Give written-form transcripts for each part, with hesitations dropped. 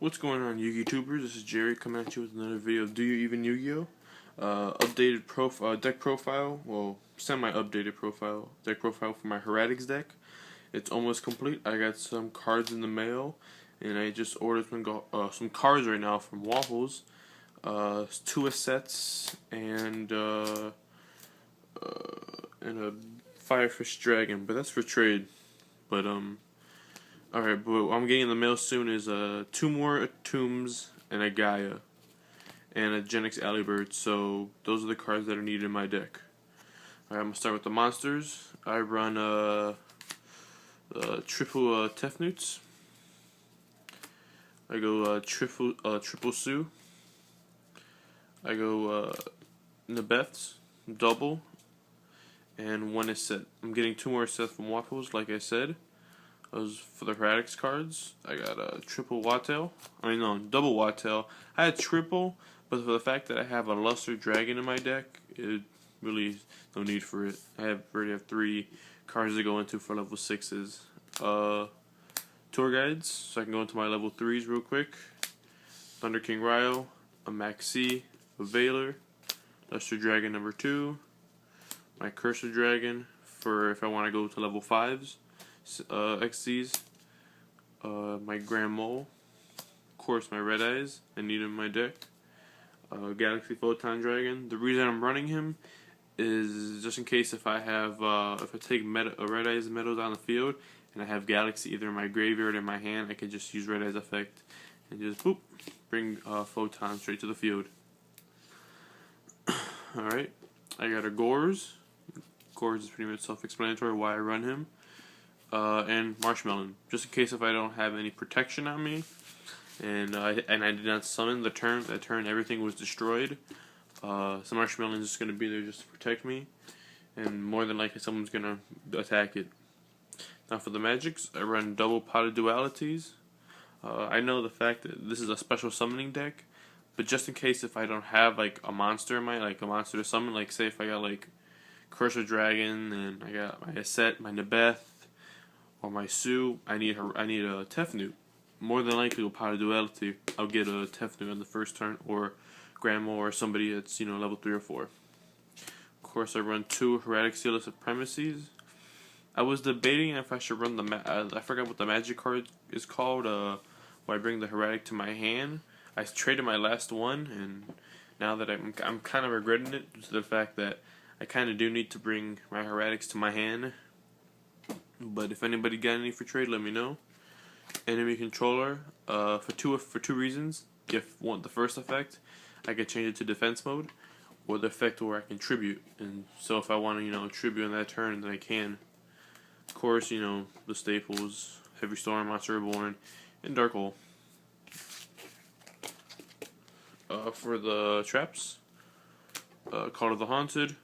What's going on, YouTubers? This is Jerry coming at you with another video of Do You Even Yu-Gi-Oh? Updated deck profile, well, semi-updated deck profile for my Heretics deck. It's almost complete. I got some cards in the mail, and I just ordered some cards right now from Waffles. 2 sets and a Firefish Dragon, but that's for trade. But alright, but what I'm getting in the mail soon is 2 more Tombs and a Gaia and a Genix Alley-Bird. So those are the cards that are needed in my deck. Alright, I'm gonna start with the monsters. I run triple Tefnutes. I go triple Sue. I go Nebeths, double, and 1 is set. I'm getting 2 more sets from Waffles, like I said. Those for the Heretics cards. I got a triple Wattail. Double Wattail. I had triple, but for the fact that I have a Luster Dragon in my deck, it really no need for it. I already have 3 cards to go into for level 6s. Tour Guides, so I can go into my level 3s real quick. Thunder King Ryo, a Maxi, a Veiler, Luster Dragon number 2, my Cursor Dragon for if I want to go to level 5s. XCs, my Grand Mole, of course my Red Eyes, I need him in my deck, Galaxy Photon Dragon. The reason I'm running him is just in case if I have, if I take Red Eyes Meadows on the field, and I have Galaxy either in my graveyard or in my hand, I can just use Red Eyes effect, and just boop, bring Photon straight to the field. Alright, I got a Gores. Gores is pretty much self-explanatory why I run him. And Marshmallow, just in case if I don't have any protection on me, and I did not summon that turn everything was destroyed. So Marshmallow is just gonna be there just to protect me, and more than likely someone's gonna attack it. Now for the magics, I run double Potted Dualities. I know the fact that this is a special summoning deck, but just in case if I don't have like a monster in my a monster to summon, like say if I got like Cursor Dragon and I got my Aset, my Nebeth, or my Sue, I need a Tefnut. More than likely with Potted Duality, I'll get a Tefnut on the first turn, or Grandma, or somebody that's level 3 or 4. Of course, I run 2 Heretic Seal of Supremacies. I was debating if I should run I forgot what the magic card is called. Where I bring the Heretic to my hand. I traded my last one, and now that I'm kind of regretting it due to the fact that I kind of do need to bring my Heretics to my hand. But if anybody got any for trade, let me know. Enemy controller, for two reasons. If the first effect, I could change it to defense mode, or the effect where I can tribute. And so if I want to, tribute on that turn, then I can. Of course, the staples: Heavy Storm, Monster Reborn, and Dark Hole. For the traps, Call of the Haunted,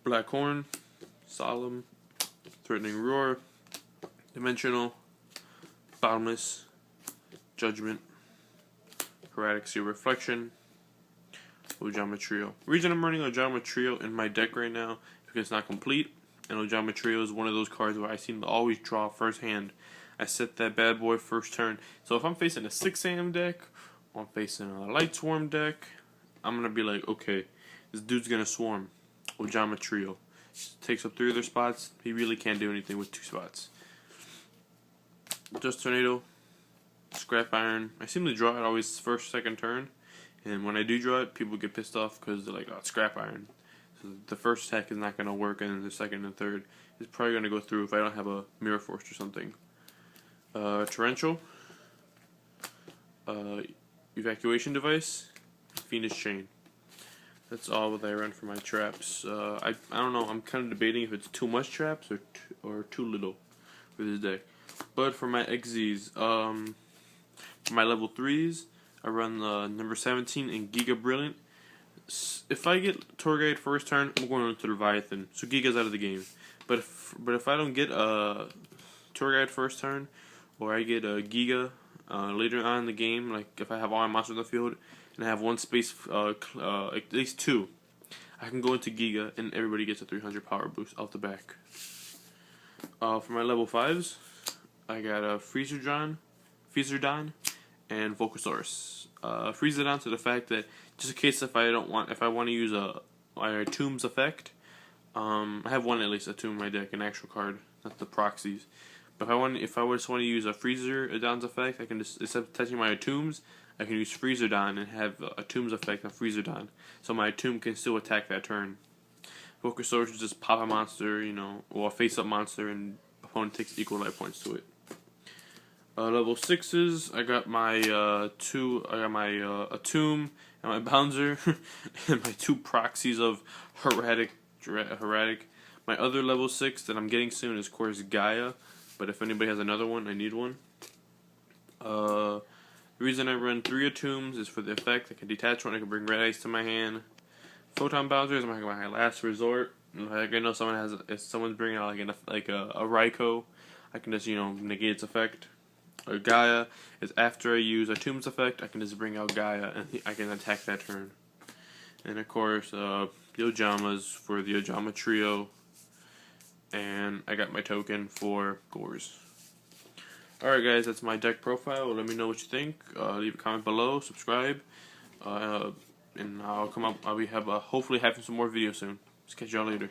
Black Horn, Solemn, Threatening Roar, Dimensional, Bottomless, Judgment, Heretic Seal Reflection, Ojama Trio. The reason I'm running Ojama Trio in my deck right now is because it's not complete, and Ojama Trio is one of those cards where I seem to always draw first hand. I set that bad boy first turn. So if I'm facing a 6 AM deck, or I'm facing a Light Swarm deck, I'm going to be like, okay, this dude's going to swarm. Ojama Trio. Takes up 3 of their spots. He really can't do anything with 2 spots. Just Tornado, Scrap Iron. I seem to draw it always first, second turn, and when I do draw it, people get pissed off because they're like, "Oh, it's Scrap Iron." So the first attack is not going to work, and then the second and third is probably going to go through if I don't have a Mirror Force or something. Torrential, Evacuation Device, Fiendish Chain. That's all that I run for my traps. I don't know. I'm kind of debating if it's too much traps or too little for this deck. But for my XZs, for my level 3s, I run number 17 and Giga Brilliant. If I get Tour Guide first turn, I'm going into Leviathan, so Giga's out of the game. But if I don't get Tour Guide first turn, or I get a Giga later on in the game, like if I have all my monsters on the field, and I have 1 space, at least 2, I can go into Giga, and everybody gets a 300 power boost out the back. For my level 5s, I got a Freezerdon and Vocasaurus. Freeze it down to the fact that just in case if I want to use my Tombs effect, I have one at least, a Tomb in my deck, an actual card, not the proxies. But if I just want to use a Freezer Don's effect, I can just, instead of touching my Tombs, I can use Freezer Don and have a Tombs effect on Freezer Don, so my Tomb can still attack that turn. Vocasaurus is just pop a monster, or a face-up monster, and opponent takes equal life points to it. Level 6s, I got my a Tomb and my Bouncer, and my 2 proxies of Erratic. My other level 6 that I'm getting soon is, of course, Gaia, but if anybody has another one, I need one. The reason I run 3 Tombs is for the effect. I can detach one, I can bring red ice to my hand. Photon Bowser is my last resort. Like, I know if someone's bringing out like a Raikou, I can just negate its effect. Gaia is after I use a Tombs effect, I can just bring out Gaia and I can attack that turn. And of course, Yojamas for the Yojama trio, and I got my token for Gores. Alright guys, that's my deck profile. Let me know what you think. Leave a comment below, subscribe, and I'll come up. I'll be hopefully having some more videos soon. Just catch y'all later.